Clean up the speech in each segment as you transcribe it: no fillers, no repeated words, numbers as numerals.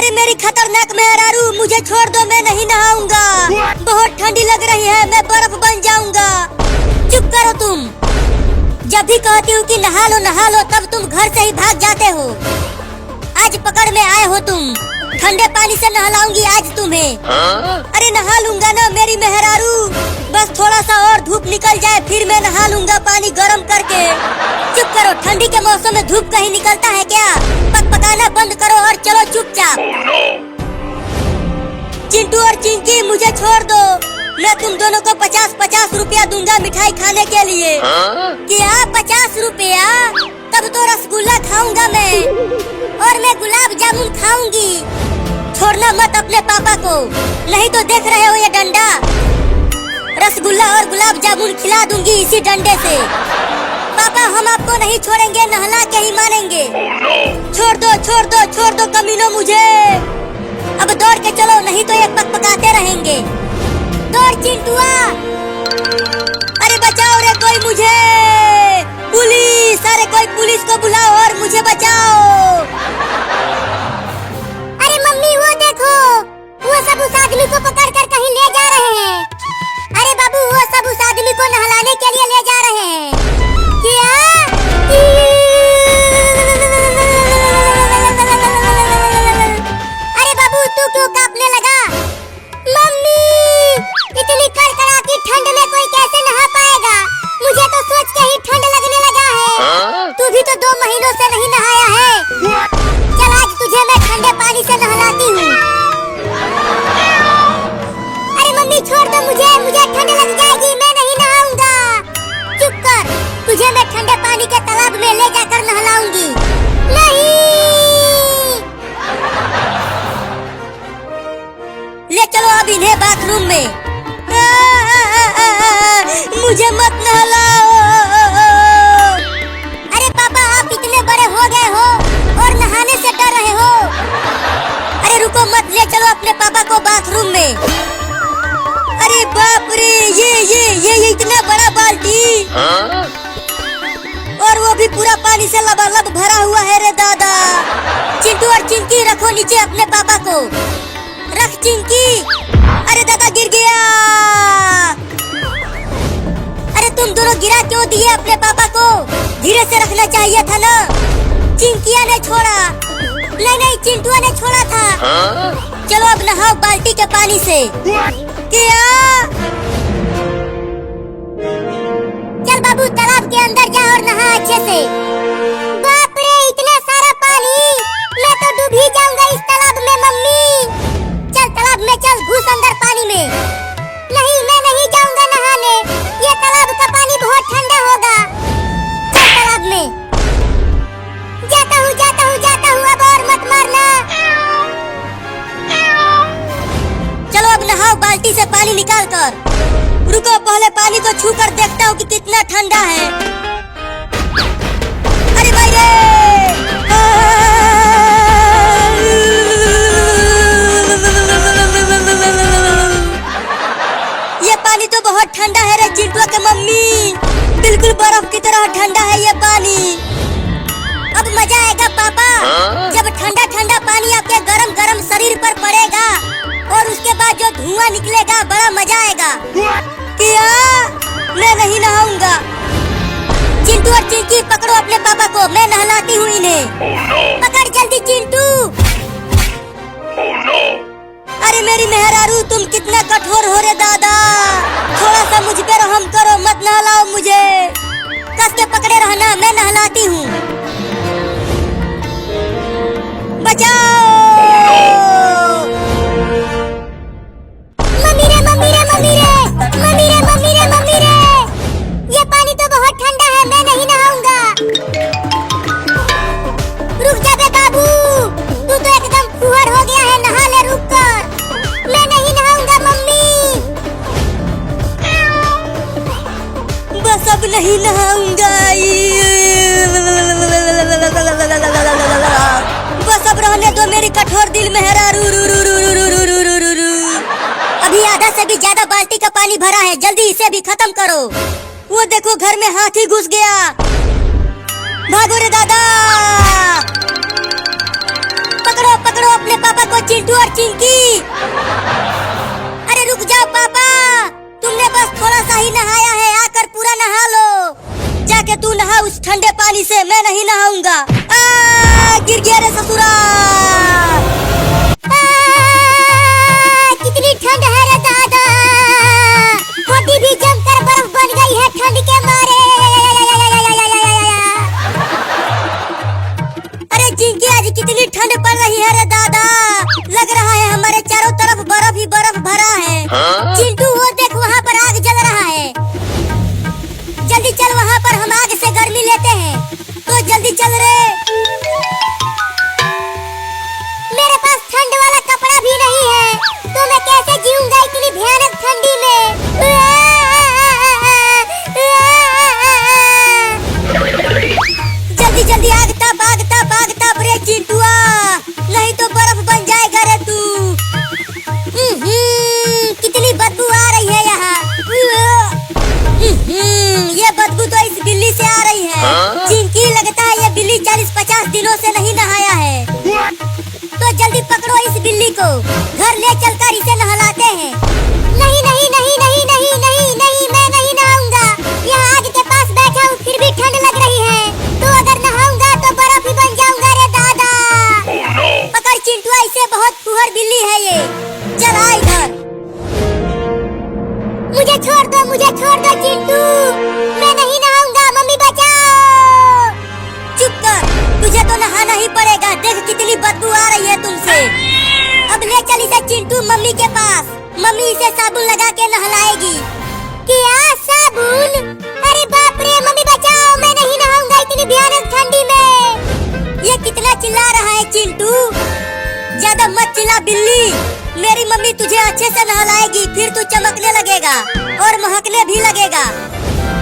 अरे मेरी खतरनाक मेहरारू, मुझे छोड़ दो, मैं नहीं नहाऊंगा। बहुत ठंडी लग रही है, मैं बर्फ बन जाऊंगा। चुप करो तुम। जब भी कहती हूँ कि नहा लो तब तुम घर से ही भाग जाते हो। आज पकड़ में आए हो तुम। ठंडे पानी से नहलाऊंगी आज तुम्हें। अरे नहा लूंगा ना मेरी मेहरारू, बस थोड़ा सा और धूप निकल जाए फिर मैं नहा लूंगा पानी गर्म करके। चुप करो, ठंडी के मौसम में धूप कहीं निकलता है क्या? पकाना बंद करो और चलो चुपचाप। चिंटू और चिंकी, मुझे छोड़ दो। मैं तुम दोनों को 50-50 रुपया दूंगा मिठाई खाने के लिए। क्या 50 रुपया? तब तो रसगुल्ला खाऊंगा मैं, और मैं गुलाब जामुन खाऊंगी। छोड़ना मत अपने पापा को, नहीं तो देख रहे हो ये डंडा, रसगुल्ला और गुलाब जामुन खिला दूंगी इसी डंडे से। पापा हम आपको नहीं छोड़ेंगे, नहला के ही मानेंगे। छोड़ दो कमीनों मुझे। अब दौड़ के चलो, नहीं तो ये पकपकाते रहेंगे। दौड़ चिंटुआ। अरे बचाओ रे कोई मुझे, पुलिस, अरे कोई पुलिस को बुलाओ और मुझे बचाओ। अरे मम्मी वो देखो, वो सब उस आदमी को पकड़ कर कहीं ले जा रहे हैं। अरे बाबू वो सब उस आदमी को नहलाने के लिए ले जा रहे हैं। क्या? अरे बाबू तू क्यों कांपने लगा? मम्मी इतनी कड़कड़ाती ठंड में कोई कैसे नहा पाएगा? मुझे तो सोच के ही ठंड लगने लगा है। तू भी तो 2 महीनों से नहीं नहाया है। चल आज तुझे मैं ठंडे पानी से नहलाती हूँ। अरे मम्मी छोड़ दो मुझे ठंड लग जाएगी, मैं नहीं नहाऊंगा। चुप कर, तुझे मैं ठंडे पानी के तालाब में ले जाकर नहलाऊंगी। नहीं, ले चलो अब इन्हें बाथरूम में। मुझे मत नहलाओ। अरे पापा आप इतने बड़े हो गए हो और नहाने से डर रहे हो। अरे रुको मत, ले चलो अपने पापा को बाथरूम में। अरे बाप रे, ये इतना बड़ा बाल्टी, और वो भी पूरा पानी से लबालब भरा हुआ है रे दादा। चिंटू और चिंकी रखो नीचे अपने पापा को। रख चिंकी। अरे दादा गिर गया। अरे तुम दोनों गिरा क्यों दिए अपने पापा को? धीरे से रखना चाहिए था ना। चिंकिया ने छोड़ा। नहीं चिंटुआ ने छोड़ा था। चलो अब नहाओ बाल्टी के पानी से। क्या? चल बाबू तालाब के अंदर जा और नहा अच्छे से। बाप रे इतना सारा पानी, मैं तो डूब ही जाऊंगा इस तालाब में। मम्मी चल तालाब में चल, घुस अंदर पानी में। नहीं मैं नहीं जाऊंगा नहाने, ये तालाब का पानी बहुत ठंडा होगा। चल तालाब में। जाता हूँ अब और मत मारना। चलो अब नहाओ बाल्टी से पानी निकाल कर। रुको पहले पानी को छू कर देखता हूँ कि कितना ठंडा है। अरे भाई रे, ये पानी तो बहुत ठंडा है रे चिंटुआ के मम्मी, बिल्कुल बर्फ की तरह ठंडा है ये पानी। अब मजा आएगा पापा, जब ठंडा ठंडा पानी आपके गरम गरम शरीर पर पड़ेगा और उसके बाद जो धुआं निकलेगा, बड़ा मजा आएगा। क्या? मैं नहीं नहाऊंगा। चिंटू और चिंकी पकड़ो अपने पापा को, मैं नहलाती हूँ इन्हें। पकड़ जल्दी चिंटू। अरे मेरी मेहरारू, तुम कितना कठोर हो रे दादा। थोड़ा सा मुझ पे रहम करो, मत नहलाओ मुझे। कस के पकड़े रहना, मैं नहलाती हूँ। बचाओ। मम्मी रे, ये पानी तो बहुत ठंडा है, मैं नहीं नहाऊंगा। रुक जा बे बाबू, तू तो एकदम फुहर हो गया है, नहा ले रुक कर। मैं नहीं नहाऊंगा मम्मी। बस अब नहीं नहाऊंगा। बस अब रहने दो मेरी कठोर दिल मेहरारू। अभी आधा से भी ज्यादा बाल्टी का पानी भरा है, जल्दी इसे भी खत्म करो। वो देखो घर में हाथी घुस गया। भागो रे दादा। पकड़ो अपने पापा को दादा, लग रहा है हमारे चारों तरफ बर्फ ही बर्फ भरा है। चिंटू वो देख वहाँ पर आग जल रहा है। जल्दी चल वहाँ पर हम आग से गर्मी लेते हैं। तो जल्दी चल रे। मेरे पास ठंड वाला कपड़ा भी नहीं है, तो मैं कैसे जीऊंगा इतनी भयानक ठंडी में। जल्दी जल्दी आग ताप, आग ताप, आग ताप रे चिंटुआ, नहीं तो बर्फ बन जाएगा रे तू। कितनी बदबू आ रही है यहाँ। ये बदबू तो इस बिल्ली से आ रही है। चिंकी, लगता है ये बिल्ली 40-50 दिनों से नहीं नहाया है। तो जल्दी पकड़ो इस बिल्ली को, घर ले चलकर इसे नहलाते हैं। नहीं नहीं नहीं नहीं नहीं नहीं नहीं, मैं नहीं नहाऊंगा। यहाँ आग के पास बैठा हूँ फिर भी ठंड लग रही है, तो अगर नहाऊंगा तो बर्फ ही बन जाऊंगा रे दादा। पकड़ चिंटुआ, इसे बहुत फुहर बिल्ली है ये। चल आ इधर। मुझे छोड़ दो चिंटू, मैं नहीं नहाऊंगा। मम्मी बचाओ। चुप कर, तुझे तो नहाना ही पड़ेगा। देख कितनी बदबू आ रही है तुमसे। अब ले चल इसे चिंटू मम्मी के पास। मम्मी इसे साबुन लगा के नहलाएगी। क्या साबुन? अरे बाप रे, मम्मी बचाओ, मैं नहीं नहाऊंगा इतनी भयानक ठंडी में। ये कितना चिल्ला रहा है चिंटू? ज्यादा मत चिल्ला बिल्ली। मेरी मम्मी तुझे अच्छे से नहलाएगी, फिर तू चमकने लगेगा और महकने भी लगेगा।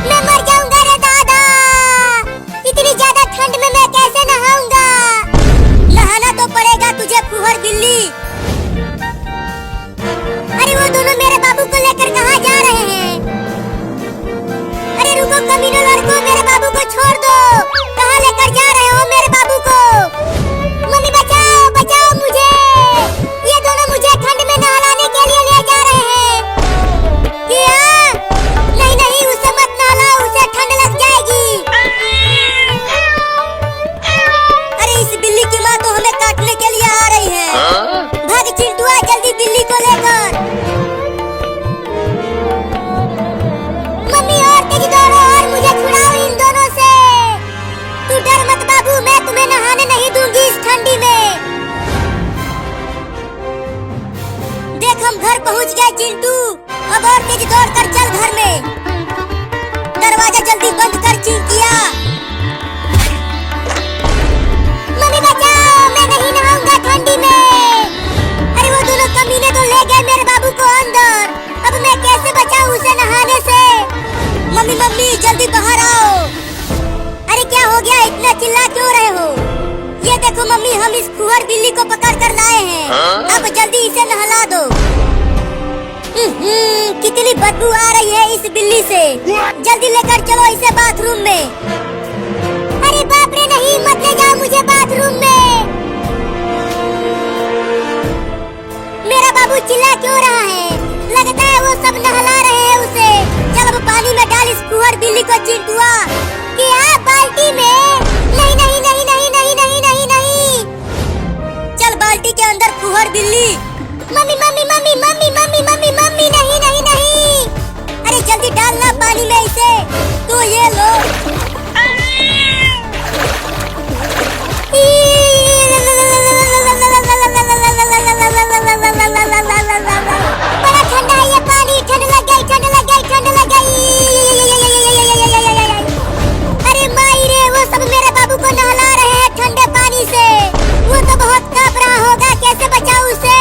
मैं मर जाऊंगा रे दादा, इतनी ज्यादा ठंड में मैं कैसे नहाऊंगा? नहाना तो पड़ेगा तुझे फुहर बिल्ली। अरे वो दोनों मेरे बाबू को लेकर कहाँ जा रहे हैं? अरे रुको कमीनों लड़कों, मेरे बाबू को छोड़ दो। कहाँ लेकर जा रहे हो मेरे बाबू को? मम्मी बचाओ, बचाओ मुझे। ये दोनों मुझे ठंड में नहलाने के लिए ले जा रहे हैं। क्या? नहीं नहीं, उसे मत नहलाओ, उसे ठंड लग जाएगी। अरे इस बिल्ली की माँ तो हमें काटने के लिए आ रही है। भाग चिंटुआ, जल्दी बिल्ली को लेकर। मम्मी और तेज दौड़ो और मुझे छुड़ाओ इन दोनों से। तू डर मत बाबू, मैं तुम्हें नहाने नहीं दूंगी इस ठंडी में। देख हम घर पहुँच गए चिंटू। अब और तेज दौड़ कर चल घर में। दरवाजा जल्दी बंद कर चिंकिया। मम्मी बचाओ, मैं नहीं नहाऊंगा ठंडी में। अरे वो दोनों कमीने तो ले गए मेरे बाबू को अंदर। अब मैं कैसे बचाऊं उसे नहाने से? मम्मी मम्मी जल्दी बाहर आओ। अरे क्या हो गया, इतना चिल्ला क्यों रहे हो? ये देखो मम्मी, हम इस फुहर बिल्ली को पकड़ कर लाए हैं। अब जल्दी इसे नहला दो। कितनी बदबू आ रही है इस बिल्ली से। जल्दी लेकर चलो इसे बाथरूम में। अरे बाप रे, नहीं, मत ले जाओ मुझे बाथरूम में। मेरा बाबू चिल्ला क्यों रहा है? लगता है वो सब नहला रहे हैं उसे। चल अब पानी में डाल इस फुहर बिल्ली को चिंटुआ। क्या बाल्टी में? नहीं नहीं नहीं नहीं नहीं नहीं नहीं नहीं। चल बाल्टी के अंदर फुहर बिल्ली। Mummy mummy mummy mummy mummy mummy mummy, नहीं नहीं नहीं। अरे जल्दी डालना पानी में इसे। तो ये लो। बड़ा ठंडा है ये पानी, ठंड लग गई, ठंड लग गई, ठंड लग गई। अरे माई रे, वो सब मेरे बाबू को नहला रहे हैं ठंडे पानी से। वो तो बहुत कांप रहा होगा, कैसे बचाऊं उसे?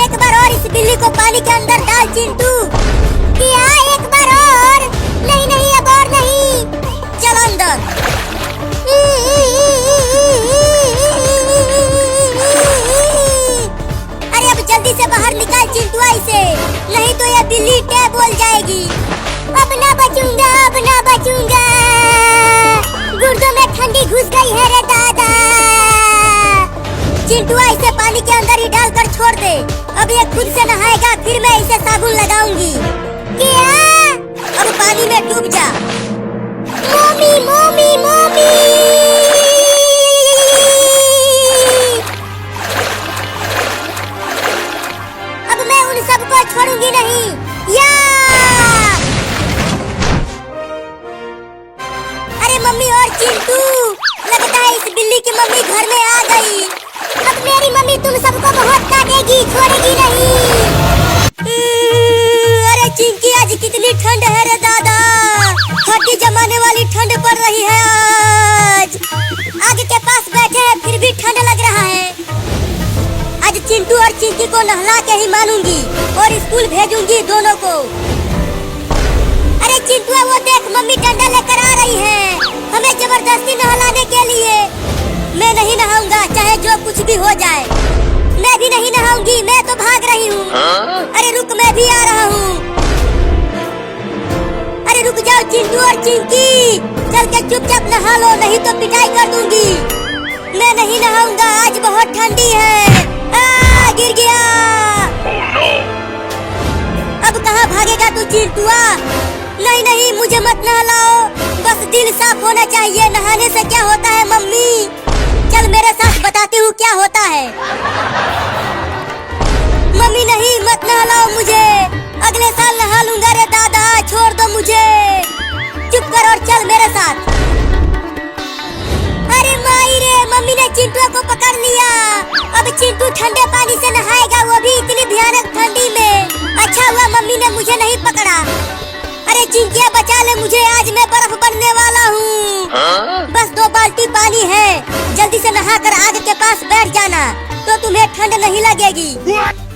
एक बार और इस बिल्ली को पानी के अंदर डाल चिंटू। क्या एक बार और? नहीं नहीं, अब और नहीं। चल अंदर। अरे अब जल्दी से बाहर निकाल चिंटुआ इसे, नहीं तो ये बिल्ली टे बोल जाएगी। अब ना बचूंगा, अब ना बचूंगा। गुर्दों में ठंडी घुस गई है रे दादा। चिंटुआ इसे पानी के अंदर ही डालकर छोड़ दे। अब ये खुद से नहाएगा, फिर मैं इसे साबुन लगाऊंगी। क्या? अब पानी में डूब जा। Mummy mummy mummy. अब मैं उन सबको छोड़ूंगी नहीं। या! अरे मम्मी और चिंटू, लगता है इस बिल्ली की मम्मी घर में आ गई। अब मेरी मम्मी तुम सबको बहुत काटेगी, छोड़ेगी नहीं। अरे चिंकी आज कितनी ठंड है रे दादा, हड्डी जमाने वाली ठंड पड़ रही है आज। आग के पास बैठे हैं फिर भी ठंड लग रहा है। आज चिंटू और चिंकी को नहला के ही मानूंगी और स्कूल भेजूंगी दोनों को। अरे चिंटू वो देख मम्मी डंडा लेकर आ रही है हमें जबरदस्ती नहलाने के लिए। मैं नहीं नहाऊंगा चाहे जो कुछ भी हो जाए। मैं भी नहीं नहाऊंगी, मैं तो भाग रही हूँ। अरे रुक मैं भी आ रहा हूँ। अरे रुक जाओ चिंटू और चिंकी, चल के चुपचाप नहा लो नहीं तो पिटाई कर दूंगी। मैं नहीं नहाऊंगा आज बहुत ठंडी है। गिर गया। अब कहाँ भागेगा तू चिंटुआ? नहीं नहीं मुझे मत नहलाओ, बस दिल साफ होना चाहिए। नहाने से क्या होता है मम्मी? चल मेरे साथ बताती हूँ क्या होता है। मम्मी नहीं मत नहलाओ मुझे, अगले साल नहा लूंगा रे दादा, छोड़ दो मुझे। चुप कर और चल मेरे साथ। अरे माई रे, मम्मी ने चिंटू को पकड़ लिया। अब चिंटू ठंडे पानी से नहाएगा, वो भी इतनी भयानक ठंडी में। अच्छा हुआ मम्मी ने मुझे नहीं पकड़ा। अरे चिंकिया बचा ले मुझे, आज मैं बर्फ बनने वाला हूँ। बस 2 बाल्टी पानी है, जल्दी से नहाकर आग के पास बैठ जाना तो तुम्हें ठंड नहीं लगेगी।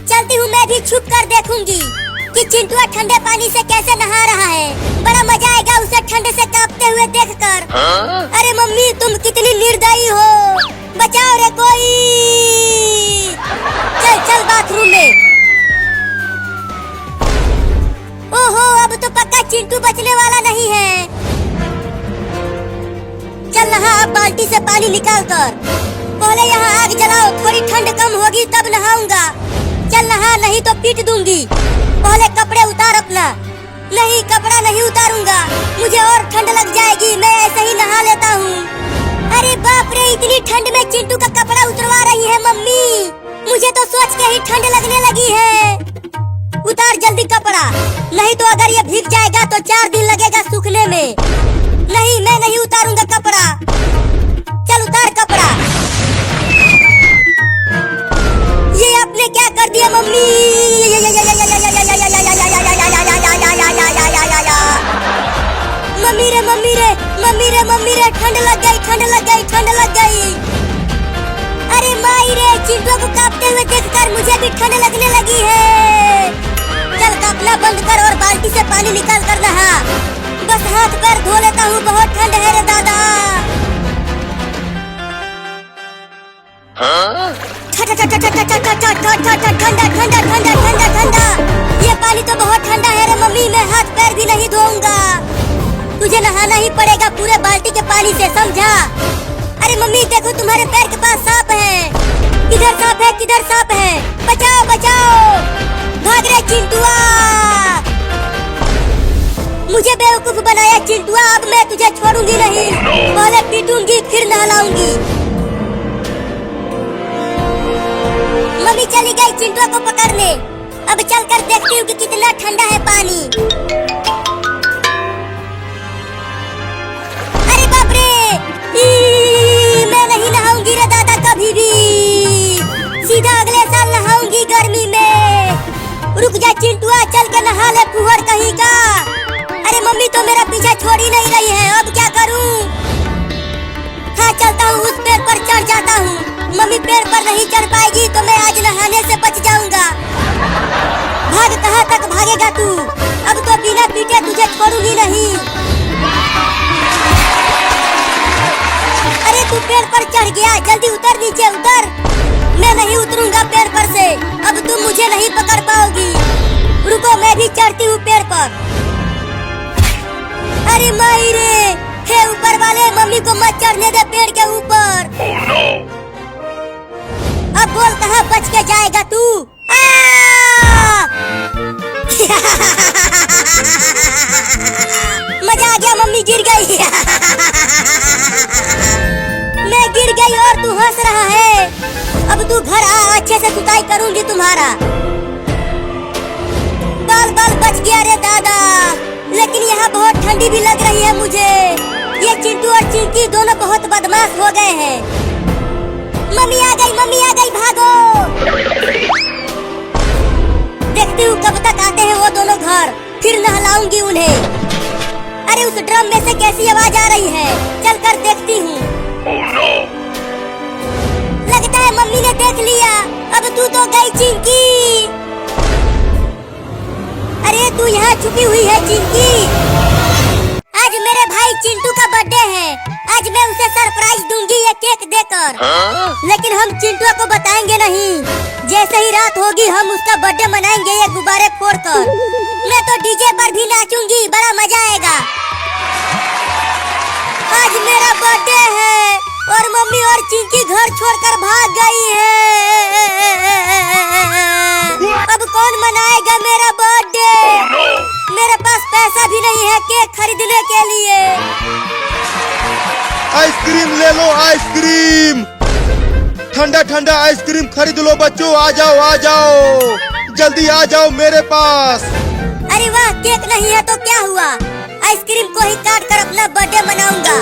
चलती हूँ, मैं भी छुप कर देखूंगी कि चिंटू ठंडे पानी से कैसे नहा रहा है। बड़ा मजा आएगा उसे ठंड से कांपते हुए देखकर। अरे मम्मी तुम कितनी निर्दयी हो, बचाओ रे कोई। चल चल बाथरूम में। ओहो अब तो पक्का चिंटू बचने वाला नहीं है। चल नहा अब बाल्टी से पानी निकाल कर। पहले यहाँ आग जलाओ, थोड़ी ठंड कम होगी तब नहाऊंगा। चल नहा नहीं तो पीट दूंगी। पहले कपड़े उतार अपना। नहीं कपड़ा नहीं उतारूंगा, मुझे और ठंड लग जाएगी, मैं ऐसे ही नहा लेता हूँ। अरे बाप रे, इतनी ठंड में चिंटू का कपड़ा उतरवा रही है मम्मी। मुझे तो सोच के ही ठंड लगने लगी है। उतार जल्दी कपड़ा, नहीं तो अगर ये भीग जाएगा तो 4 दिन लगेगा सूखने में। नहीं मैं नहीं उतारूंगा कपड़ा। चल उतार कपड़ा। ये आपने क्या कर दिया मम्मी? मम्मी रे मम्मी रे मम्मी रे मम्मी रे, ठंड लग गई ठंड लग गई ठंड लग गई। अरे माई रे, चिंटू को कांपते हुए देखकर मुझे भी ठंड लगने लगी है। चल कांपना बंद कर और बाल्टी से पानी निकाल कर नहा। बस हाथ पैर धो लेता हूँ, बहुत ठंड है रे दादा। ठंडा ठंडा ठंडा ठंडा ठंडा। ये पानी तो बहुत ठंडा है रे मम्मी, मैं हाथ पैर भी नहीं धोऊंगा। तुझे नहाना ही पड़ेगा पूरे बाल्टी के पानी से, समझा? अरे मम्मी देखो तुम्हारे पैर के पास सांप है। किधर सांप है किधर सांप है? बचाओ बचाओ, भाग रे चिंटुआ। मुझे बेवकूफ बनाया चिंटुआ, अब मैं तुझे छोड़ूंगी नहीं। पहले पीटूंगी फिर नहलाऊंगी। मम्मी चली गई चिंटुआ को पकड़ने। अब चलकर देखती हूँ कि कितना ठंडा है पानी। अरे बाप रे, मैं नहीं नहाऊंगी रे दादा कभी भी। सीधा अगले साल नहाऊंगी गर्मी में। रुक जा चिंटुआ, चल के नहा ले फुहर कहीं का। अरे मम्मी तो मेरा पीछा छोड़ ही नहीं रही है, अब क्या करूं? हाँ चलता हूँ, उस पेड़ पर चढ़ जाता हूँ। मम्मी पेड़ पर नहीं चढ़ पाएगी तो मैं आज नहाने से बच जाऊंगा। भाग, कहाँ तक भागेगा तू? अब तो बिना पीटे तुझे छोड़ूंगी नहीं। अरे तू पेड़ पर चढ़ गया, जल्दी उतर नीचे उतर। मैं नहीं उतरूंगा पेड़ पर से, अब तुम मुझे नहीं पकड़ पाओगी। रुको मैं भी चढ़ती हूँ पेड़ पर। अरे माई रे, हे ऊपर वाले, मम्मी को मत चढ़ने दे पेड़ के ऊपर। अब बोल कहाँ बच के जाएगा तू? मजा आ गया, मम्मी गिर गई। मैं गिर गई और तू हंस रहा है। अब तू घर आ, अच्छे से सुताई करूंगी तुम्हारा। बाल बाल बच गया रे दादा, लेकिन यहाँ बहुत ठंडी भी लग रही है मुझे। ये चिंटू और चिंकी दोनों बहुत बदमाश हो गए हैं। मम्मी आ गई भागो। देखती हूँ कब तक आते हैं वो दोनों घर, फिर नहलाऊंगी उन्हें। अरे उस ड्रम में से कैसी आवाज आ रही है, चल कर देखती हूँ। लगता है मम्मी ने देख लिया, अब तू तो गई चिंकी। अरे तू यहाँ छुपी हुई है चिंकी। आज मेरे भाई चिंटू का बर्थडे है, आज मैं उसे सरप्राइज दूंगी ये केक देकर। लेकिन हम चिंटू को बताएंगे नहीं, जैसे ही रात होगी हम उसका बर्थडे मनाएंगे ये गुब्बारे फोड़कर। मैं तो डीजे पर भी नाचूंगी, बड़ा मजा आएगा। आज मेरा बर्थडे है और मम्मी और चिंकी घर छोड़कर भाग गई है। अब कौन मनाएगा मेरा बर्थडे? मेरे पास पैसा भी नहीं है केक खरीदने के लिए। आइसक्रीम ले लो, आइसक्रीम, ठंडा ठंडा आइसक्रीम खरीद लो बच्चों। आ जाओ जल्दी आ जाओ मेरे पास। अरे वाह, केक नहीं है तो क्या हुआ, आइसक्रीम को ही काट कर अपना बर्थडे मनाऊंगा।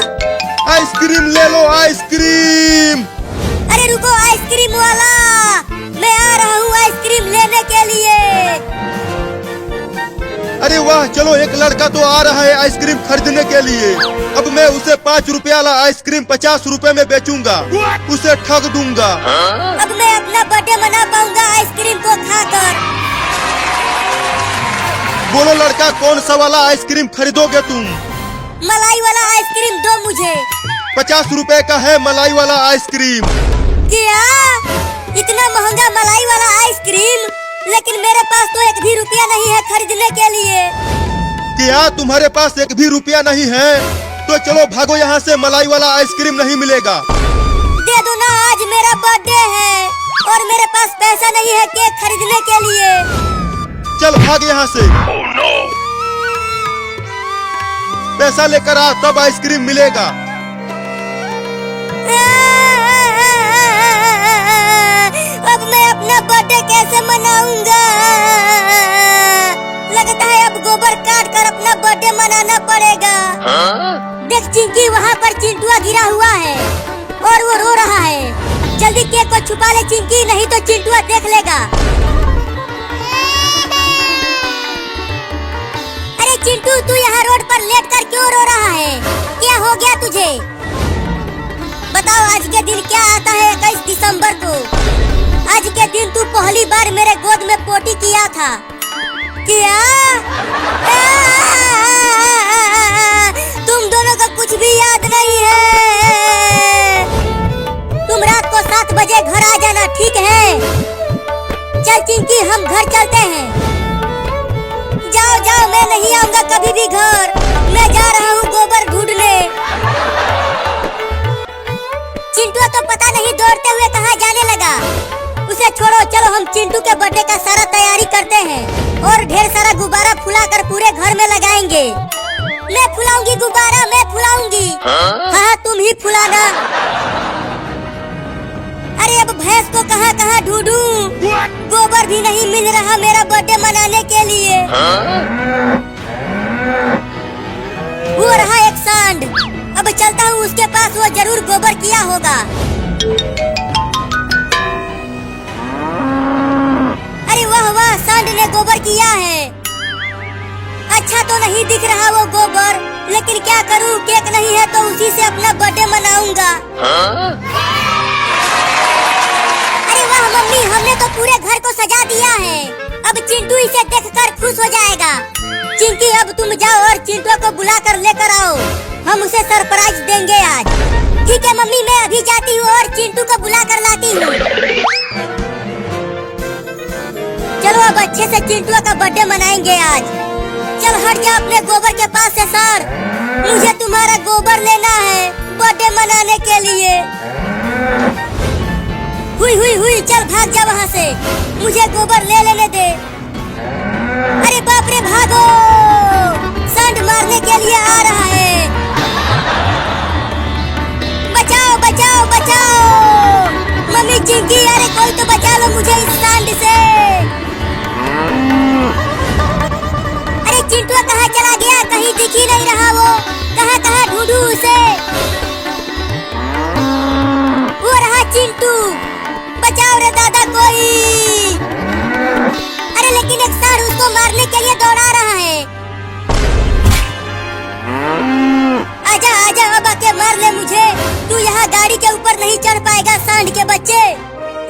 आइसक्रीम ले लो, आइसक्रीम। अरे रुको आइसक्रीम वाला, मैं आ रहा हूँ आइसक्रीम लेने के लिए। अरे वाह, चलो एक लड़का तो आ रहा है आइसक्रीम खरीदने के लिए। अब मैं उसे 5 रुपया वाला आइसक्रीम 50 रुपए में बेचूंगा, उसे ठग दूंगा। अब मैं अपना बर्थडे मना पाऊंगा आइसक्रीम को खाकर। बोलो लड़का, कौन सा वाला आइसक्रीम खरीदोगे तुम? मलाई वाला आइसक्रीम दो मुझे। 50 रुपए का है मलाई वाला आइसक्रीम। क्या इतना महंगा मलाई वाला आइसक्रीम? लेकिन मेरे पास तो एक भी रुपया नहीं है खरीदने के लिए। क्या तुम्हारे पास एक भी रुपया नहीं है? तो चलो भागो यहाँ से, मलाई वाला आइसक्रीम नहीं मिलेगा। दे दो ना, आज मेरा बर्थडे है और मेरे पास पैसा नहीं है केक खरीदने के लिए। चल भाग यहाँ से। पैसा लेकर आ, तब आइसक्रीम मिलेगा। अब मैं अपना बर्थडे कैसे मनाऊंगा? लगता है अब गोबर काट कर अपना बर्थडे मनाना पड़ेगा। देख चिंकी, वहाँ पर चिंटुआ गिरा हुआ है और वो रो रहा है। जल्दी केक को छुपा ले चिंकी, नहीं तो चिंटुआ देख लेगा। अरे चिंटू, तू यहाँ रोड पर लेट कर क्यों रो रहा है? क्या हो गया तुझे? बताओ आज के दिन क्या आता है 21 दिसंबर को? आज के दिन तू पहली बार मेरे गोद में पोटी किया था। क्या? तुम दोनों को कुछ भी याद नहीं है। तुम रात को 7 बजे घर आ जाना, ठीक है? चल चिंकी, हम घर चलते हैं। जाओ, मैं नहीं आऊंगा कभी भी घर। मैं जा रहा हूँ गोबर ढूंढने। चिंटू तो पता नहीं दौड़ते हुए कहाँ जाने लगा। उसे छोड़ो, चलो हम चिंटू के बर्थडे का सारा तैयारी करते हैं और ढेर सारा गुब्बारा फुलाकर पूरे घर में लगाएंगे। मैं फुलाऊंगी गुब्बारा, मैं फुलाऊंगी। हाँ, तुम ही फुलाना। अरे अब भैंस को कहाँ कहाँ ढूंढूं? गोबर भी नहीं मिल रहा मेरा बर्थडे मनाने के लिए। वो रहा एक सांड, अब चलता हूँ उसके पास, वो जरूर गोबर किया होगा। अरे वाह वाह, सांड ने गोबर किया है। अच्छा तो नहीं दिख रहा वो गोबर, लेकिन क्या करूँ, केक नहीं है तो उसी से अपना बर्थडे मनाऊंगा। अरे वाह मम्मी, हमने तो पूरे घर को सजा दिया है। अब चिंटू इसे देखकर खुश हो जाएगा। चिंकी, अब तुम जाओ और चिंटू को बुला कर लेकर आओ, हम उसे सरप्राइज देंगे आज। ठीक है मम्मी, मैं अभी जाती हूँ और चिंटू को बुला कर लाती हूँ। चलो अब अच्छे से चिंटू का बर्थडे मनाएंगे आज। चल हट जा अपने गोबर के पास से सर, मुझे तुम्हारा गोबर लेना है बर्थडे मनाने के लिए। हुई, चल भाग जा वहाँ से, मुझे गोबर ले लेने दे। अरे बाप रे, भागो, सांड मारने के लिए आ रहा है। बचाओ बचाओ बचाओ, मम्मी चिंकी, अरे कोई तो बचा लो मुझे इस सांड से। अरे चिंटू कहाँ चला गया? कहीं दिख ही नहीं रहा वो। कहाँ ढूंढूं उसे? वो रहा चिंटू। सांड के बच्चे,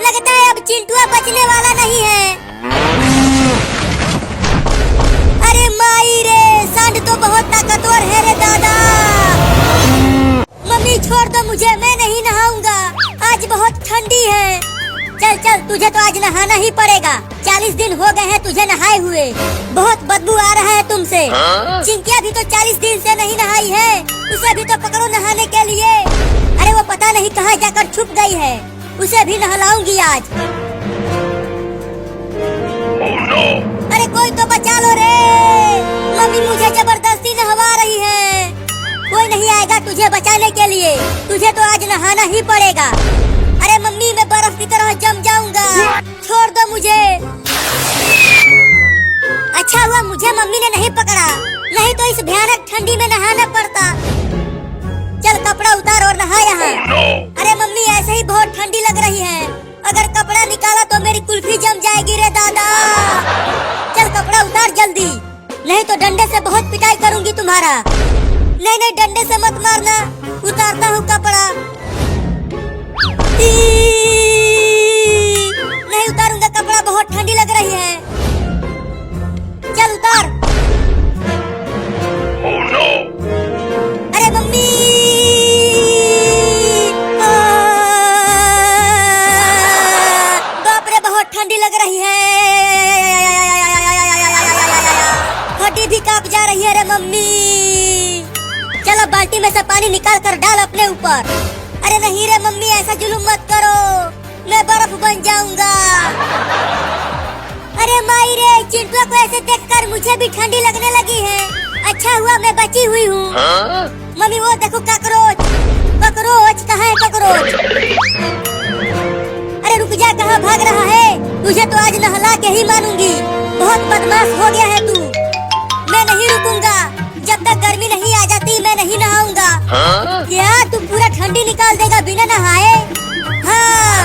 लगता है अब चिंटुआ बचने वाला नहीं है। अरे माई रे, सांड तो बहुत ताकतवर है रे दादा। मम्मी छोड़ दो मुझे, मैं नहीं नहाऊंगा, आज बहुत ठंडी है। चल चल, तुझे तो आज नहाना ही पड़ेगा। 40 दिन हो गए हैं तुझे नहाए हुए, बहुत बदबू आ रहा है तुमसे। चिंकिया भी तो 40 दिन से नहीं नहाई है, उसे भी तो पकड़ो नहाने के लिए। अरे वो पता नहीं कहाँ जाकर छुप गई है, उसे भी नहलाऊंगी आज। अरे कोई तो बचा लो रे, मम्मी मुझे जबरदस्ती नहवा रही है। कोई नहीं आएगा तुझे बचाने के लिए, तुझे तो आज नहाना ही पड़ेगा। अरे मम्मी मैं बर्फ की तरह जम जाऊंगा, छोड़ दो मुझे। अच्छा हुआ मुझे मम्मी ने नहीं पकड़ा, नहीं तो इस भयानक ठंडी में नहाना पड़ता। चल कपड़ा उतार और नहा यहाँ। अरे मम्मी ऐसे ही बहुत ठंडी लग रही है, अगर कपड़ा निकाला तो मेरी कुल्फी जम जाएगी रे दादा। चल कपड़ा उतार जल्दी, नहीं तो डंडे से बहुत पिटाई करूंगी तुम्हारा। नहीं नहीं, डंडे से मत मारना, उतारता हूँ कपड़ा। नहीं उतारूंगा कपड़ा, बहुत ठंडी लग रही है। चल उतार। अरे मम्मी, बाप रे बहुत ठंडी लग रही है, हड्डी भी कांप जा रही है रे मम्मी। चलो बाल्टी में से पानी निकाल कर डाल अपने ऊपर। अरे नहीं रे मम्मी, ऐसा जुलूम मत करो, मैं बर्फ बन जाऊंगा। अरे माई रे, चिंटुआ को ऐसे देखकर मुझे भी ठंडी लगने लगी है। अच्छा हुआ मैं बची हुई हूँ। मम्मी वो देखो कॉकरोच, कॉकरोच कहाँ है कॉकरोच? अरे रुक जा, कहाँ भाग रहा है? तुझे तो आज नहला के ही मानूंगी, बहुत बदमाश हो गया है तू। मैं नहीं रुकूंगा, जब तक गर्मी नहीं आ जाती मैं नहीं नहाऊंगा। क्या तू पूरा ठंडी निकाल देगा बिना नहाए? हाँ।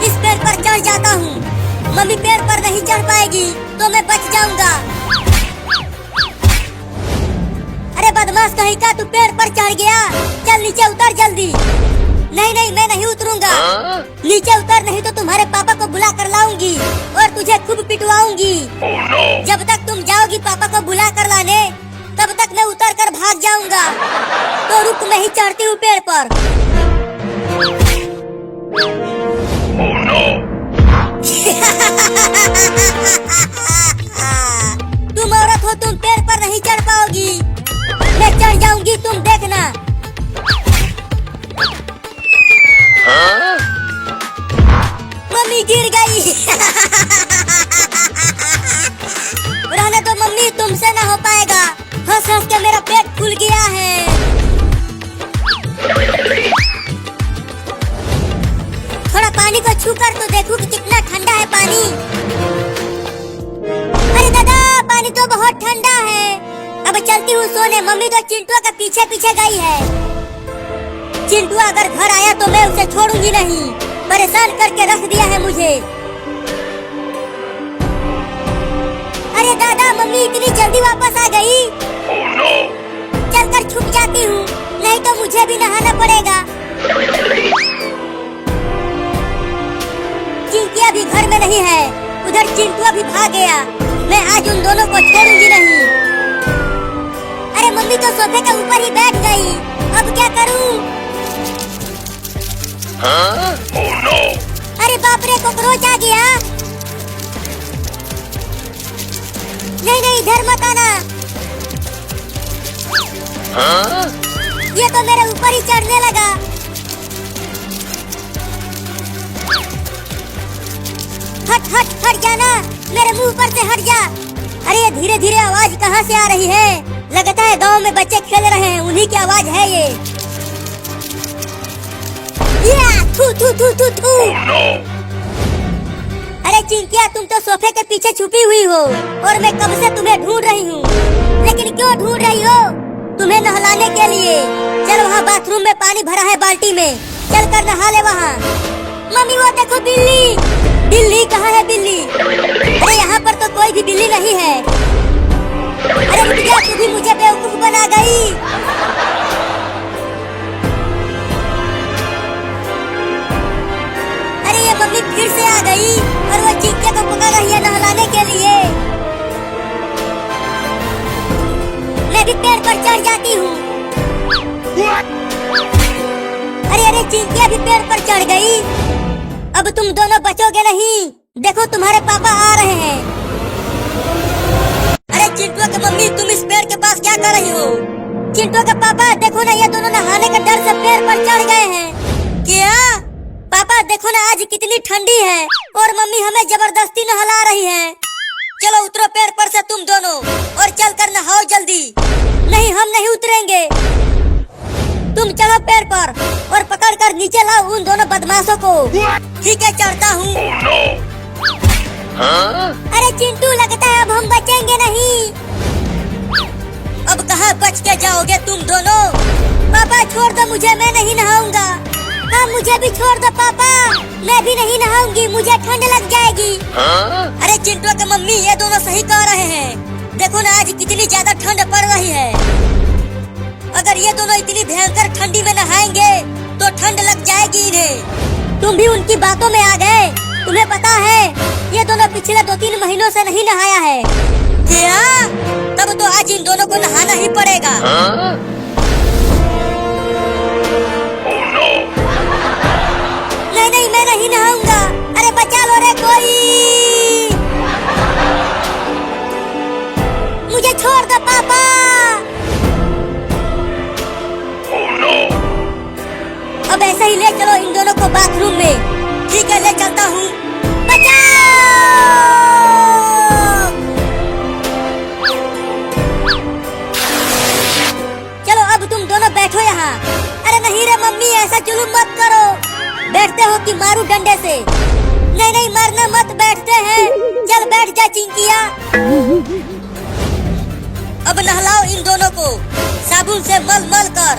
इस पेड़ पर चढ़ जाता हूँ, मम्मी पेड़ पर नहीं चढ़ पाएगी तो मैं बच जाऊंगा। अरे बदमाश कहीं का, तू पेड़ पर चढ़ गया, चल नीचे उतर जल्दी। नहीं नहीं, मैं नहीं उतरूंगा। नीचे उतर, नहीं तो तुम्हारे पापा को बुला कर लाऊंगी और तुझे खूब पिटवाऊंगी। जब तक तुम जाओगी पापा को बुला कर लाने, तब तक मैं उतर कर भाग जाऊंगा। तो रुक, मैं ही चढ़ती हूँ पेड़ पर। तुम औरत हो, तुम पेड़ पर नहीं चढ़ पाओगी, मैं चढ़ जाऊंगी, तुम देखना। मम्मी गिर गई। रहने दो मम्मी, तुमसे ना हो पाएगा, हंस हंस के मेरा पेट फूल गया है। थोड़ा पानी को छू कर तो देखूं कि कितना ठंडा है पानी। अरे दादा, पानी तो बहुत ठंडा है। अब चलती हूँ सोने, मम्मी तो चिंटुआ का पीछे पीछे गई है। चिंटुआ अगर घर आया तो मैं उसे छोड़ूंगी नहीं, परेशान करके रख दिया है मुझे। अरे दादा, मम्मी इतनी जल्दी वापस आ गई। चलकर छुप जाती हूँ, नहीं तो मुझे भी नहाना पड़ेगा। चिंकिया भी घर में नहीं है, उधर चिंटुआ भी भाग गया, मैं आज उन दोनों को छोड़ूंगी नहीं। अरे मम्मी तो सोफे के ऊपर ही बैठ गई, अब क्या करूँ? अरे बाप रे, कॉकरोच आ गया। नहीं नहीं, इधर मत आना। ये तो मेरे ऊपर ही चढ़ने लगा। हट हट हट जाना, मेरे मुंह पर से हट जा। अरे ये धीरे धीरे आवाज कहाँ से आ रही है? लगता है गांव में बच्चे खेल रहे हैं, उन्हीं की आवाज है ये। थू थू थू थू थू। अरे चिंकिया, तुम तो सोफे के पीछे छुपी हुई हो और मैं कब से तुम्हें ढूंढ रही हूँ। लेकिन क्यों ढूंढ रही हो? तुम्हें नहलाने के लिए। चल वहाँ बाथरूम में पानी भरा है बाल्टी में, चल कर नहा ले वहाँ। मम्मी वो देखो बिल्ली। बिल्ली कहाँ है बिल्ली? अरे यहाँ पर तो कोई भी बिल्ली नहीं है। अरे रुक जा, तू भी मुझे बेवकूफ बना गई। अरे ये मम्मी फिर से आ गई और वो चिंकिया को पकड़ रही है नहलाने के लिए। मैं भी पेड़ पर चढ़ जाती हूँ। अरे अरे चिंकिया भी पेड़ पर चढ़ गई। अब तुम दोनों बचोगे नहीं, देखो तुम्हारे पापा आ रहे हैं। अरे चिंटू की मम्मी, तुम इस पेड़ के पास क्या कर रही हो? चिंटू का पापा देखो ना, ये दोनों नहाने के डर से पेड़ पर चढ़ गए हैं। क्या पापा, देखो ना आज कितनी ठंडी है और मम्मी हमें जबरदस्ती नहला रही है। चलो उतरो पेड़ पर से तुम दोनों और चल कर नहाओ जल्दी। नहीं, हम नहीं उतरेंगे। तुम चढ़ो पेड़ पर और पकड़ कर नीचे लाओ उन दोनों बदमाशों को। ठीक है, चढ़ता हूँ। अरे चिंटू, लगता है अब हम बचेंगे नहीं। अब कहाँ बच के जाओगे तुम दोनों? पापा छोड़ दो मुझे, मैं नहीं नहाऊंगा। हाँ, मुझे भी छोड़ दो पापा, मैं भी नहीं नहाऊंगी, मुझे ठंड लग जाएगी। अरे चिंटू की मम्मी, ये दोनों सही कह रहे हैं। देखो ना आज कितनी ज्यादा ठंड पड़ रही है। अगर ये दोनों इतनी भयंकर ठंडी में नहाएंगे तो ठंड लग जाएगी इन्हें। तुम भी उनकी बातों में आ गए। तुम्हें पता है ये दोनों पिछले 2-3 महीनों से नहीं नहाया है। क्या? तब तो आज इन दोनों को नहाना ही पड़ेगा। नहीं नहीं, मैं नहीं नहाऊंगा। अरे बचा लो रे कोई, मुझे छोड़ दो पापा। अब ऐसे ही ले चलो इन दोनों को बाथरूम में। ठीक है, ले चलता हूँ। बचाओ! चलो अब तुम दोनों बैठो यहाँ। अरे नहीं रे मम्मी, ऐसा जुलूम मत करो। बैठते हो कि मारू डंडे से? नहीं नहीं, मरना मत, बैठते हैं। चल बैठ जा चिंकिया। अब नहलाओ इन दोनों को साबुन से मल मल कर।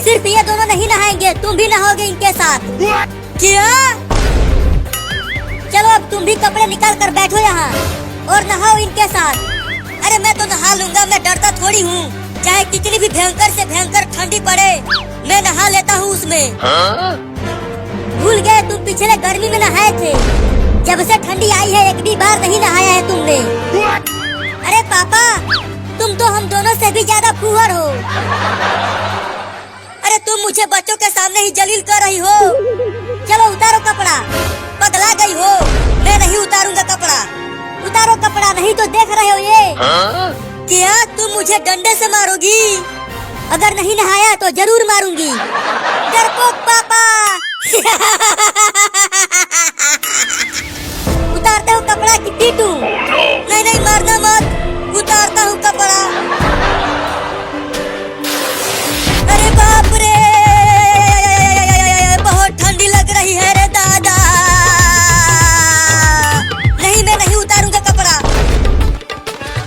सिर्फ ये दोनों नहीं नहाएंगे, तुम भी नहाओगे इनके साथ। क्या? चलो अब तुम भी कपड़े निकाल कर बैठो यहाँ और नहाओ इनके साथ। अरे मैं तो नहा लूंगा, मैं डरता थोड़ी हूँ। चाहे कितनी भी भयंकर से भयंकर ठंडी पड़े, मैं नहा लेता हूँ उसमें। भूल गए तुम पिछले गर्मी में नहाए थे। जब से ठंडी आई है एक भी बार नहीं नहाया है तुमने। अरे पापा, तुम तो हम दोनों से भी ज्यादा फूहड़ हो। अरे तुम मुझे बच्चों के सामने ही जलील कर रही हो। चलो उतारो कपड़ा। पगला गई हो? मैं नहीं उतारूंगा कपड़ा। उतारो कपड़ा, नहीं तो देख रहे हो ये। क्या तुम मुझे डंडे से मारोगी? अगर नहीं नहाया तो जरूर मारूंगी। डरपोक पापा। उतारते हो कपड़ा कि पीटूं? नहीं नहीं, मारना मत। उतारता हूँ कपड़ा। अरे बाप रे, बहुत ठंडी लग रही है रे दादा। नहीं, मैं नहीं उतारूंगा कपड़ा।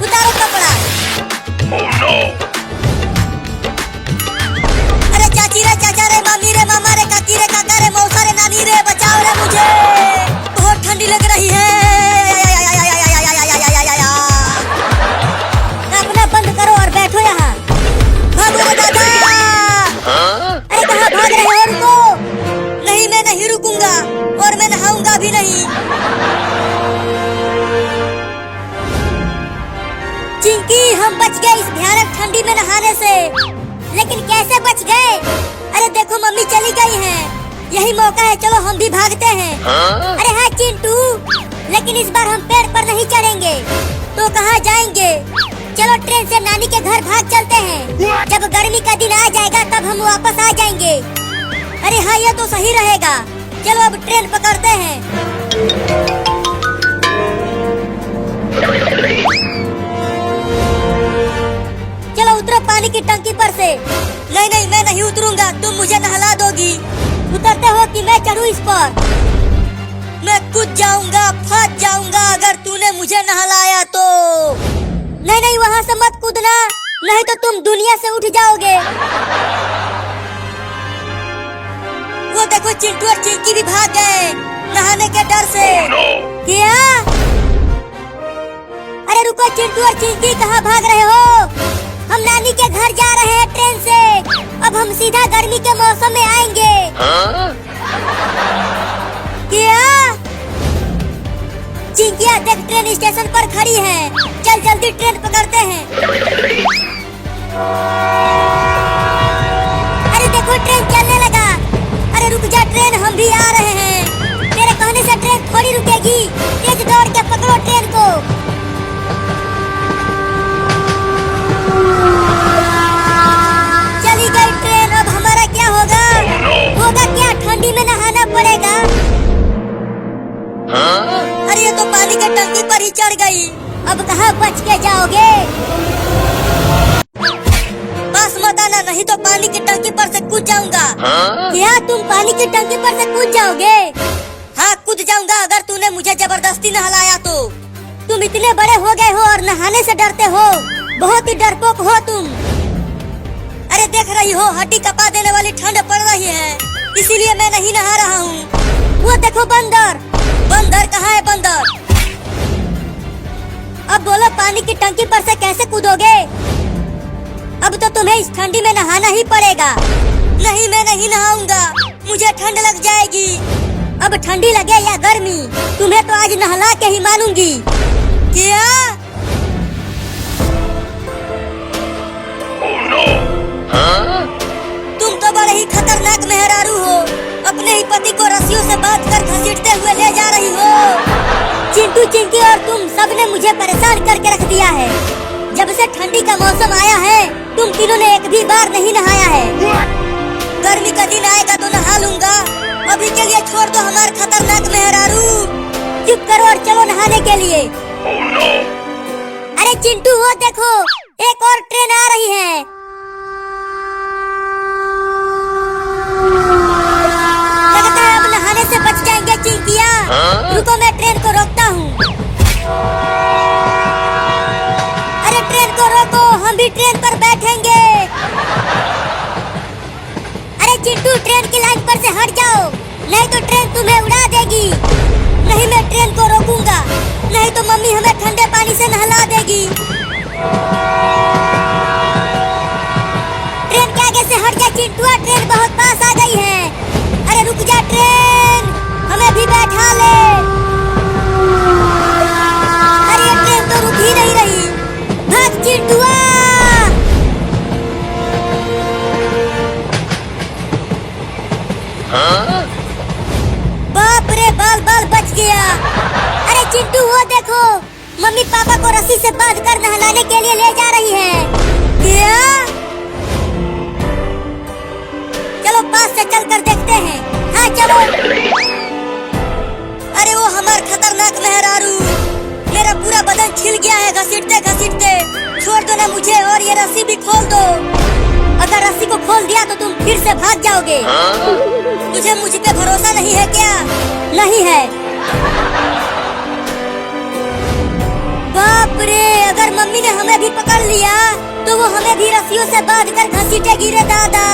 उतारो कपड़ा। अरे चाची रे चाचा रे, मामी रे मामा रे, काकी रे काका रे, मौसा रे नानी रे, बचाओ रे मुझे, बहुत ठंडी लग रही है। बंद करो और बैठो यहाँ। भागो रे दादा। अरे कहाँ भाग रहे हो? रुको। नहीं, मैं नहीं रुकूंगा और मैं नहाऊंगा भी नहीं। चिंकी, हम बच गए इस भयानक ठंडी में नहाने से। लेकिन कैसे बच गए? अरे देखो मम्मी चली गई हैं। यही मौका है, चलो हम भी भागते हैं। अरे हाँ चिंटू, लेकिन इस बार हम पेड़ पर नहीं चढ़ेंगे। तो कहाँ जाएंगे? चलो ट्रेन से नानी के घर भाग चलते हैं। जब गर्मी का दिन आ जाएगा तब हम वापस आ जाएंगे। अरे हाँ, ये तो सही रहेगा। चलो अब ट्रेन पकड़ते हैं। चलो उतरो पानी की टंकी पर से। नहीं नहीं, मैं नहीं उतरूंगा, तुम मुझे नहला दोगी। उतरते हो कि मैं चढ़ूं इस पर? मैं कूद जाऊंगा, फंस जाऊंगा अगर तूने मुझे नहलाया तो। नहीं नहीं, वहाँ से मत कूदना, नहीं तो तुम दुनिया से उठ जाओगे। वो देखो चिंटू और चिंकी भी भाग गए नहाने के डर से। क्या? अरे अरे रुको चिंटू और चिंकी, कहाँ भाग रहे हो? हम नानी के घर जा रहे हैं ट्रेन से। अब हम सीधा गर्मी के मौसम में आएंगे। क्या? चिंकिया देख, ट्रेन स्टेशन पर खड़ी है। चल जल्दी ट्रेन पकड़ते हैं। अरे देखो ट्रेन चलने लगा। अरे रुक जा ट्रेन, हम भी आ रहे हैं। तेरे कहने से ट्रेन थोड़ी रुकेगी। तेज दौड़ के पकड़ो ट्रेन को। चली गई ट्रेन। अब हमारा क्या होगा? होगा क्या? ठंडी में नहाना पड़ेगा। अरे ये तो पानी के टंकी पर ही चढ़ गई। अब कहाँ बच के जाओगे? पास मत आना, नहीं तो पानी की टंकी पर से कूद जाऊंगा। क्या तुम पानी की टंकी पर से कूद जाओगे? हाँ कूद जाऊंगा, अगर तूने मुझे जबरदस्ती नहलाया तो। तुम इतने बड़े हो गए हो और नहाने से डरते हो। बहुत ही डरपोक हो तुम। अरे देख रही हो, हड्डी कपा देने वाली ठंड पड़ रही है, इसीलिए मैं नहीं नहा रहा हूँ। वो देखो बंदर। बंदर कहाँ है बंदर? अब बोलो पानी की टंकी पर से कैसे कूदोगे? अब तो तुम्हें इस ठंडी में नहाना ही पड़ेगा। नहीं मैं नहीं नहाऊंगा, मुझे ठंड लग जाएगी। अब ठंडी लगे या गर्मी, तुम्हें तो आज नहला के ही मानूंगी। क्या? तुम तो बड़े ही खतरनाक मेहरारू हो। अपने ही पति को रस्सियों से बांध कर घसीटते हुए ले जा रही हो। चिंटू, चिंकी और तुम सबने मुझे परेशान करके रख दिया है। जब से ठंडी का मौसम आया है, तुम तीनों ने एक भी बार नहीं नहाया है। गर्मी का दिन आएगा तो नहा लूंगा, अभी के लिए छोड़ दो हमारे खतरनाक मेहरारू। चुप करो और चलो नहाने के लिए। अरे चिंटू, वो देखो एक और ट्रेन आ रही है। लगता है अब नहाने से बच जाएंगे चिंकिया। रुको मैं ट्रेन को रोकता हूँ। अरे ट्रेन को रोको, हम भी ट्रेन पर बैठेंगे। अरे चिंटू, ट्रेन की लाइन पर से हट जाओ, नहीं तो ट्रेन तुम्हें उड़ा देगी। नहीं मैं ट्रेन को रोकूंगा, नहीं तो मम्मी हमें ठंडे पानी से नहला देगी। ट्रेन के आगे से हट जा चिंटू, ट्रेन बहुत पास आ गई है। अरे रुक जा ट्रेन, हमें भी बैठा ले। अरे ये ट्रेन तो रुक ही नहीं रही। भाग चिंटुआ। बाप रे, बाल बाल बच गया। अरे चिंटू, वो देखो मम्मी पापा को रस्सी से बांधकर नहलाने के लिए ले जा रही है। क्या? चलो पास से चल कर देखते हैं। हाँ चलो। अरे वो हमार खतरनाक मेहरारू, मेरा पूरा बदन छिल गया है घसीटते घसीटते। छोड़ दो ना मुझे और ये रस्सी भी खोल दो। अगर रस्सी को खोल दिया तो तुम फिर से भाग जाओगे। तुझे मुझ पे भरोसा नहीं है क्या? नहीं है। बाप रे, अगर मम्मी ने हमें भी पकड़ लिया तो वो हमें भी रस्सियों से बांधकर घसीटेगी रे दादा।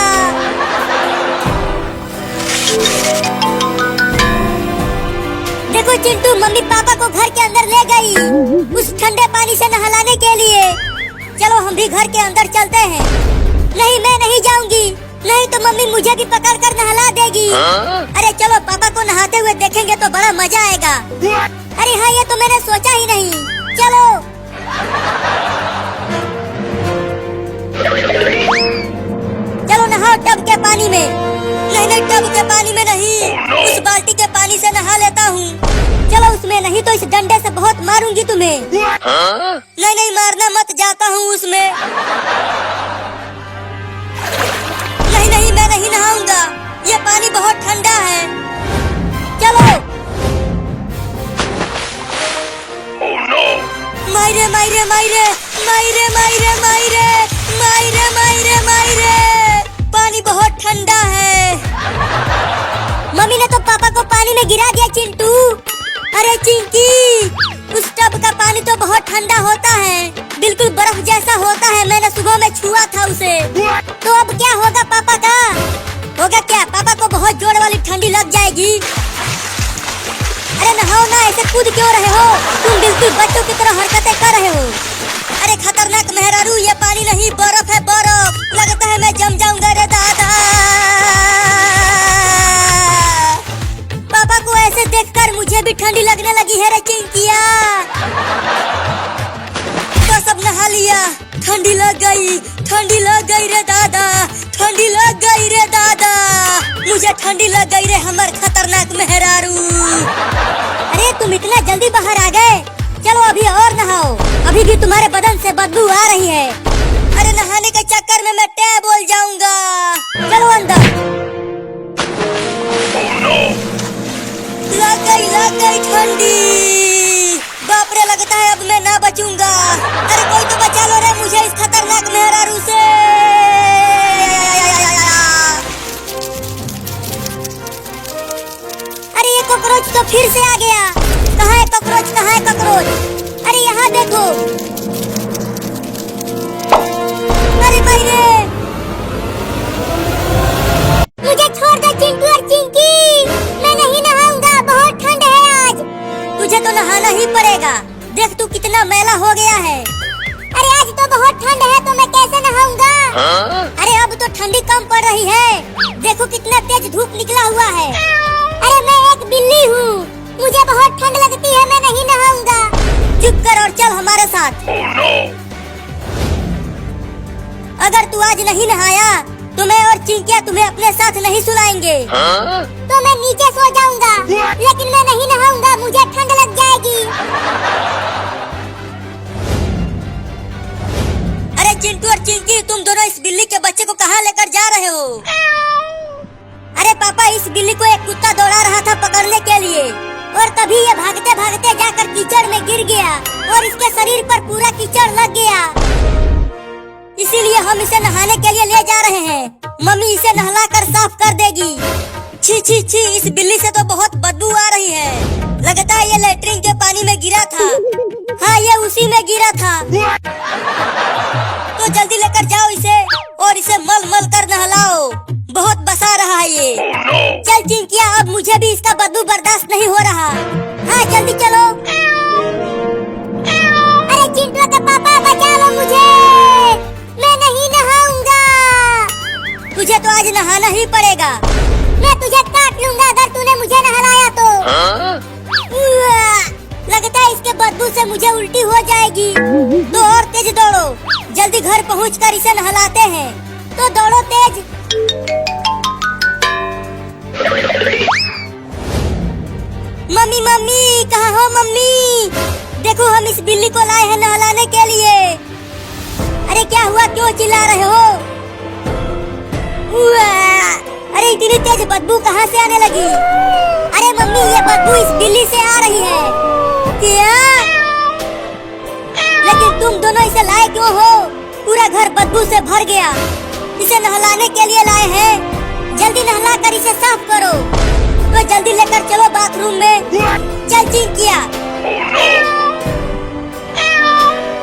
देखो चिंटू, मम्मी पापा को घर के अंदर ले गई उस ठंडे पानी से नहलाने के लिए। चलो हम भी घर के अंदर चलते हैं। नहीं मैं नहीं जाऊंगी, नहीं तो मम्मी मुझे भी पकड़ कर नहला देगी। अरे चलो पापा को नहाते हुए देखेंगे तो बड़ा मजा आएगा। अरे हाँ, ये तो मैंने सोचा ही नहीं। चलो। चलो नहाओ टब के पानी में। नहीं नहीं, टब के पानी में नहीं, उस बाल्टी के पानी से नहा लेता हूँ। चलो उसमें, नहीं तो इस डंडे से बहुत मारूंगी तुम्हें। नहीं नहीं, मारना मत, जाता हूँ उसमें। नहीं नहीं, मैं नहीं नहाऊंगा, ये पानी बहुत ठंडा है। चलो। मायरे मायरे मायरे मायरे मायरे मायरे मायरे मायरे मायरे, पानी बहुत ठंडा है। मम्मी ने तो पापा को पानी में गिरा दिया चिंटू। अरे चिंकी, उस टब का पानी तो बहुत ठंडा होता है, बिल्कुल बर्फ जैसा होता है। मैंने सुबह में छुआ था उसे। तो अब क्या होगा पापा का? होगा क्या? पापा को बहुत जोर वाली ठंडी लग जाएगी। अरे नहाओ ना, ऐसे कूद क्यों रहे हो? तुम बिल्कुल बच्चों की तरह हरकतें कर रहे हो। अरे खतरनाक मेहरारू, ये पानी नहीं बर्फ है, बर्फ। लगता है मैं जम जाऊंगा रे दादा। पापा को ऐसे देखकर मुझे भी ठंडी लगने लगी है रे चिंकिया। तो सब नहा लिया, ठंडी लग गई रे दादा, ठंडी लग गई रे दादा, मुझे ठंडी लग गई रे हमर खतरनाक मेहरारू। अरे तुम इतना जल्दी बाहर आ गए, चलो अभी और नहाओ, अभी भी तुम्हारे बदन से बदबू आ रही है। अरे नहाने के चक्कर में मैं टै बोल जाऊंगा। चलो अंदर। लग गई ठंडी। बाप रे, लगता है अब मैं ना बचूंगा। अरे कोई तो बचा लो रे मुझे इस खतरनाक मेहरारू से। अरे ये कॉकरोच तो फिर से आ गया। कहाँ है कॉकरोच, कहाँ है कॉकरोच? अरे यहाँ देखो। अरे भाई रे, मुझे छोड़ दो चिंटू और चिंकी, मैं नहीं नहाऊंगा, बहुत ठंड है आज। तुझे तो नहाना ही पड़ेगा, देख तू कितना मैला हो गया है। अरे आज तो बहुत ठंड है, तो मैं कैसे नहाऊंगा? अरे अब तो ठंडी कम पड़ रही है, देखो कितना तेज धूप निकला हुआ है। अरे मैं एक बिल्ली हूँ, मुझे बहुत ठंड लगती है, मैं नहीं नहाऊंगा। चुप कर और चल हमारे साथ। अगर तू आज नहीं नहाया तो मैं और चिंकिया तुम्हें अपने साथ नहीं सुलाएंगे। तो मैं नीचे सो जाऊंगा, लेकिन मैं नहीं नहाऊंगा, मुझे ठंड लग जाएगी। अरे चिंटू और चिंकी, तुम दोनों इस बिल्ली के बच्चे को कहाँ लेकर जा रहे हो? अरे पापा, इस बिल्ली को एक कुत्ता दौड़ा रहा था पकड़ने के लिए, और तभी ये भागते भागते जाकर कीचड़ में गिर गया और इसके शरीर पर पूरा कीचड़ लग गया। इसीलिए हम इसे नहाने के लिए ले जा रहे हैं। मम्मी इसे नहलाकर साफ कर देगी। छी छी छी, इस बिल्ली से तो बहुत बदबू आ रही है। लगता है ये लेटरिन के पानी में गिरा था। हाँ, ये उसी में गिरा था। तो जल्दी लेकर जाओ इसे और इसे मल मल कर नहलाओ, बहुत बसा रहा है ये। चल चिंकिया, अब मुझे भी इसका बदबू बर्दाश्त नहीं हो रहा। हाँ जल्दी चलो। अरे चिंटू का पापा, बचा लो मुझे, मैं नहीं नहाऊंगा। तुझे तो आज नहाना ही पड़ेगा। मैं तुझे काट लूंगा अगर तूने मुझे नहलाया तो। लगता है इसके बदबू से मुझे उल्टी हो जाएगी। तो और तेज दौड़ो, जल्दी घर पहुंचकर इसे नहलाते हैं। तो दौड़ो तेज। मम्मी मम्मी, कहाँ हो मम्मी? देखो हम इस बिल्ली को लाए हैं नहलाने के लिए। अरे क्या हुआ, क्यों चिल्ला रहे हो? अरे इतनी तेज बदबू कहाँ से आने लगी? अरे मम्मी, ये बदबू इस बिल्ली से आ रही है। क्या? लेकिन तुम दोनों इसे लाए क्यों हो? पूरा घर बदबू से भर गया। इसे नहलाने के लिए लाए हैं, जल्दी नहला कर इसे साफ करो। तो जल्दी लेकर चलो बाथरूम में। चल चिंकिया।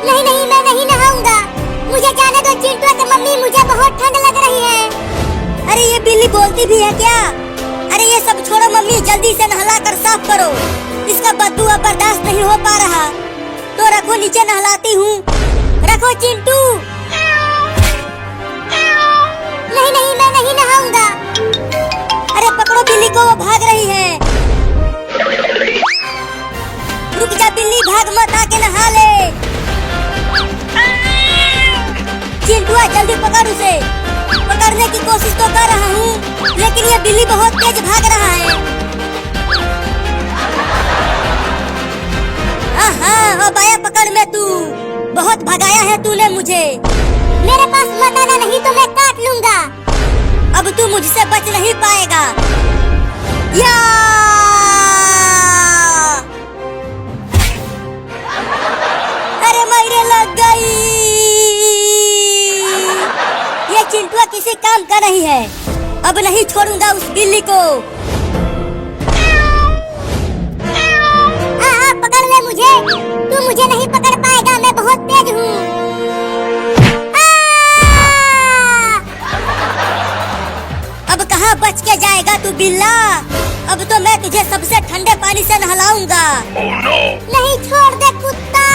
नहीं नहीं, मैं नहीं नहाऊंगा, मुझे जाने दो चिंटू के मम्मी, मुझे बहुत ठंड लग रही है। अरे ये बिल्ली बोलती भी है क्या? अरे ये सब छोड़ो मम्मी, जल्दी से नहला कर साफ करो, इसका बदबू अब बर्दाश्त नहीं हो पा रहा। तो रखो, नीचे नहलाती हूँ। रखो चिंटू। नहीं नहीं, मैं नहीं नहाऊंगा। अरे पकड़ो बिल्ली को, वो भाग रही है। रुक जा बिल्ली, भाग मत, आके नहा ले। चिंटुआ जल्दी पकड़ उसे। पकड़ने की कोशिश तो कर रहा हूँ, लेकिन ये बिल्ली बहुत तेज भाग रहा है। हाँ, अब आया पकड़ में तू। बहुत भगाया है तूने मुझे। मेरे पास मत आना, नहीं तो मैं काट लूंगा। अब तू मुझसे बच नहीं पाएगा। या! अरे मेरे लग गई। ये चिंटुआ किसी काम का नहीं है, अब नहीं छोड़ूंगा उस बिल्ली को। हाँ, पकड़ ले मुझे, तू मुझे नहीं पकड़ पाएगा, मैं बहुत तेज हूँ। अब कहाँ बच के जाएगा तू बिल्ला? अब तो मैं तुझे सबसे ठंडे पानी से नहलाऊंगा। नहीं, छोड़ दे कुत्ता।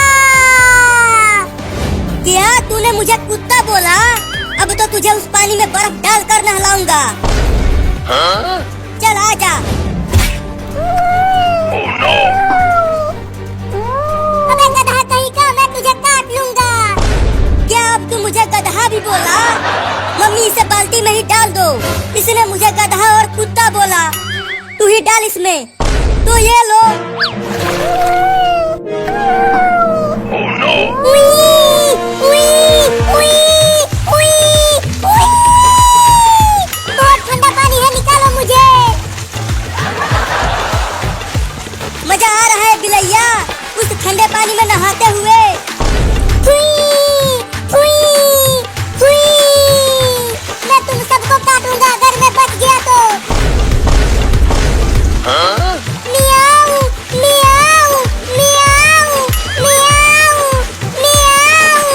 क्या तूने मुझे कुत्ता बोला? अब तो तुझे उस पानी में बर्फ डालकर नहलाऊंगा। चल आजा। अबे गधा कहीं का, मैं तुझे काट लूंगा। क्या अब तू मुझे गधा भी बोला? मम्मी इसे बाल्टी में ही डाल दो। इसने मुझे गधा और कुत्ता बोला। तू ही डाल इसमें। तो ये लो। उई, उई, उई, उई, उई। बहुत ठंडा पानी है, निकालो मुझे। मजा आ रहा है बिलैया उस ठंडे पानी में नहाते हुए। मैं तुम सबको काटूंगा अगर मैं बच गया तो। मियाऊ, मियाऊ, मियाऊ, मियाऊ, मियाऊ,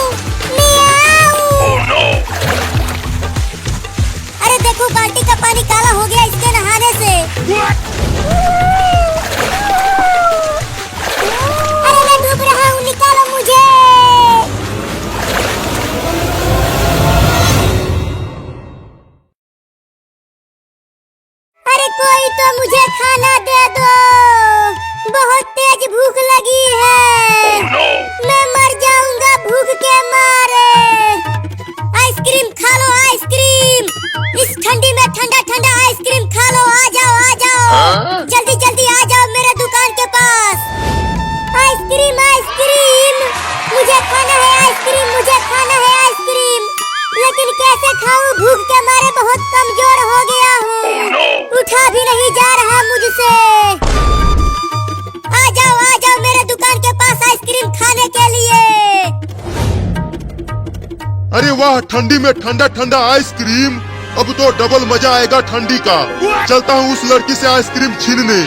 मियाऊ। अरे देखो बाल्टी का पानी काला हो गया इसके नहाने से। अरे मैं डूब रहा हूँ, निकालो मुझे। अरे कोई तो मुझे खाना दे दो, बहुत तेज भूख लगी है। मैं मर जाऊंगा भूख के मारे। आइसक्रीम खा लो आइसक्रीम। इस ठंडी में ठंडा ठंडा आइसक्रीम खा लो। आ जाओ आ जाओ। जल्दी जल्दी आ जाओ मेरे दुकान के पास। आइसक्रीम, आइसक्रीम, मुझे खाना है आइसक्रीम, मुझे खाना है आइसक्रीम। लेकिन कैसे खाऊं, भूख के मारे बहुत कमजोर हो गया हूँ। उठा भी नहीं जा रहा मुझसे। आ जाओ मेरे दुकान के पास आइसक्रीम खाने के लिए। अरे वाह, ठंडी में ठंडा ठंडा आइसक्रीम। अब तो डबल मजा आएगा ठंडी का। चलता हूँ उस लड़की से आइसक्रीम छीनने।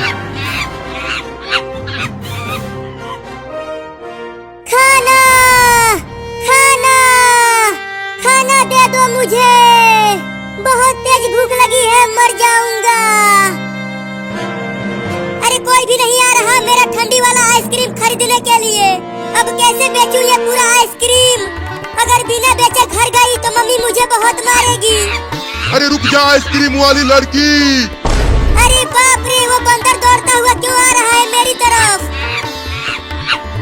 खाना, खाना, खाना दे दो मुझे। बहुत तेज भूख लगी है, मर जाऊंगा। अरे कोई भी नहीं आ रहा मेरा ठंडी वाला आइसक्रीम खरीदने के लिए। अब कैसे बेचूं ये पूरा आइसक्रीम? अगर बिना बेचे घर गई तो मम्मी मुझे बहुत मारेगी। अरे रुक जा आइसक्रीम वाली लड़की। अरे बाप रे, वो बंदर दौड़ता हुआ क्यों आ रहा है मेरी तरफ?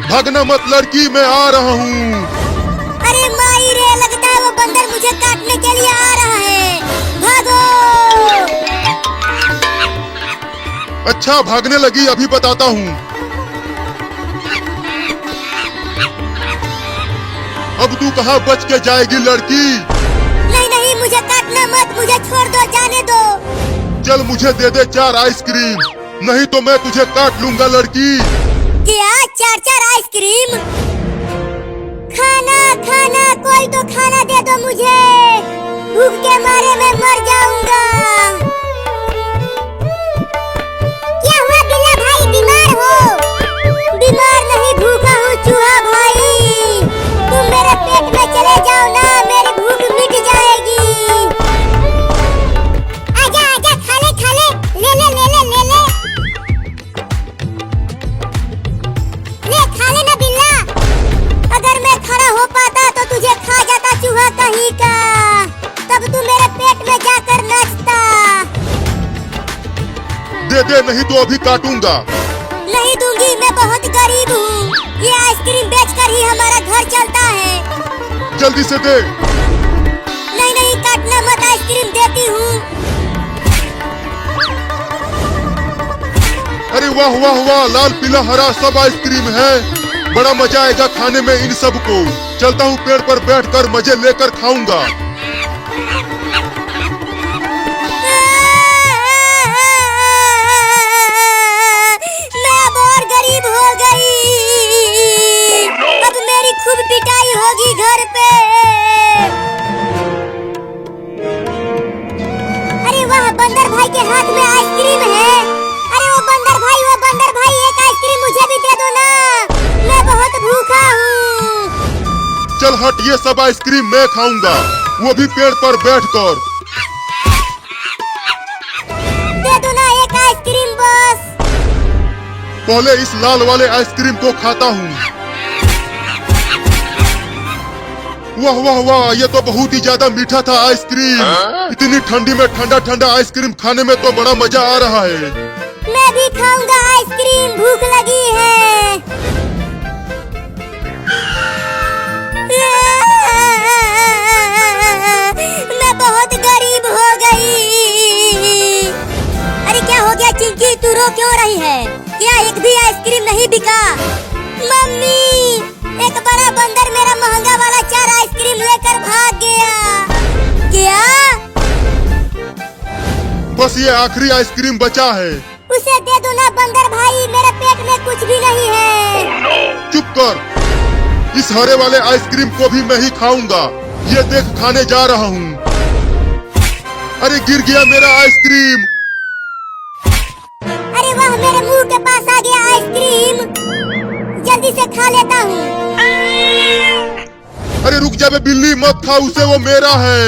भागना मत लड़की, मैं आ रहा हूँ। अरे माई रे, लगता है वो बंदर मुझे काटने के लिए आ रहा है। भागो। अच्छा भागने लगी, अभी बताता हूँ। अब तू कहाँ बच के जाएगी लड़की? नहीं नहीं, मुझे काटना मत, मुझे छोड़ दो, जाने दो। चल मुझे दे दे 4 आइसक्रीम, नहीं तो मैं तुझे काट लूंगा लड़की। क्या 4 आइसक्रीम? खाना, खाना, कोई तो खाना दे दो मुझे। भूख के मारे मैं मर जाऊंगा। क्या हुआ बिल्ला भाई, बीमार हो? बीमार नहीं, भूखा हूँ चूहा भाई। तुम मेरे पेट में चले जाओ ना, मेरी भूख मिट जाएगी। आजा आजा, खा ले खा ले, ले ले ले ले ले ले। ले खा ले ना बिल्ला। अगर मैं खड़ा हो पाता तो तुझे खा जाता चूहा कहीं का। तब तू मेरे पेट में जाकर नाचता। दे दे, नहीं तो अभी काटूंगा। नहीं दूंगी, मैं बहुत गरीब हूँ। ये आइसक्रीम बेचकर ही हमारा घर चलता है। जल्दी से दे। नहीं नहीं, काटना मत, आइसक्रीम देती हूँ। अरे वाह वाह वाह, लाल पीला हरा सब आइसक्रीम है। बड़ा मजा आएगा खाने में इन सब को। चलता हूँ पेड़ पर बैठकर मजे लेकर खाऊंगा। मैं अब और गरीब हो गई। अब मेरी खूब पिटाई होगी घर पे। अरे वाह, बंदर भाई के हाथ में आइसक्रीम है। अरे वो बंदर भाई, एक आइसक्रीम मुझे भी दे दो ना। मैं बहुत भूखा हूँ। चल हट, ये सब आइसक्रीम मैं खाऊंगा, वो भी पेड़ पर बैठकर। दे दो ना एक आइसक्रीम। पहले इस लाल वाले आइसक्रीम को खाता हूँ। वाह वाह वाह, ये तो बहुत ही ज्यादा मीठा था आइसक्रीम। इतनी ठंडी में ठंडा ठंडा आइसक्रीम खाने में तो बड़ा मजा आ रहा है। मैं भी खाऊंगा आइसक्रीम, भूख लगी है। मैं बहुत गरीब हो गई। अरे क्या हो गया चिंकी, तू रो क्यों रही है? क्या एक भी आइसक्रीम नहीं बिका? मम्मी, एक बड़ा बंदर मेरा महंगा वाला 4 आइसक्रीम लेकर भाग गया। क्या? बस ये आखिरी आइसक्रीम बचा है। उसे दे दो ना बंदर भाई, मेरे पेट में कुछ भी नहीं है। चुप कर, इस हरे वाले आइसक्रीम को भी मैं ही खाऊंगा। ये देख, खाने जा रहा हूँ। अरे गिर गया मेरा आइसक्रीम। अरे वाह, मेरे मुंह के पास आ गया आइसक्रीम, जल्दी से खा लेता हूँ। अरे रुक जा बे बिल्ली, मत खा उसे, वो मेरा है,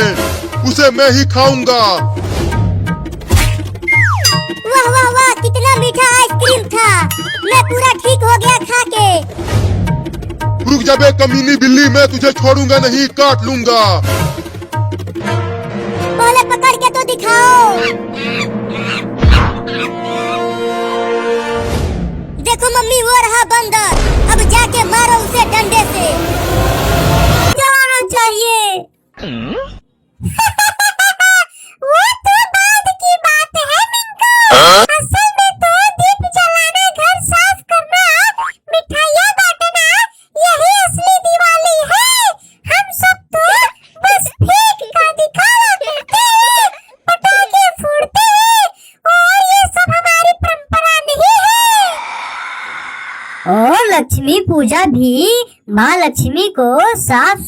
उसे मैं ही खाऊंगा। वाह वाह वाह, कितना मीठा आइसक्रीम था। मैं पूरा ठीक हो गया खा के। रुक जा बे कमीनी बिल्ली, मैं तुझे छोड़ूंगा नहीं, काट लूंगा। पहले पकड़ के तो दिखाओ। देखो मम्मी, वो रहा बंदर। अब जाके मारो उसे डंडे से। जाना चाहिए। वो तो बाद की बात है मिंको। असल में तो दीप जलाना, घर साफ करना, मिठाइयाँ बांटना, यही असली दिवाली है। हम सब तो बस फेंक का दिखावा करते हैं, पटाखे फोड़ते हैं, और ये सब हमारी परंपरा नहीं है। और लक्ष्मी पूजा भी माँ लक्ष्मी को साफ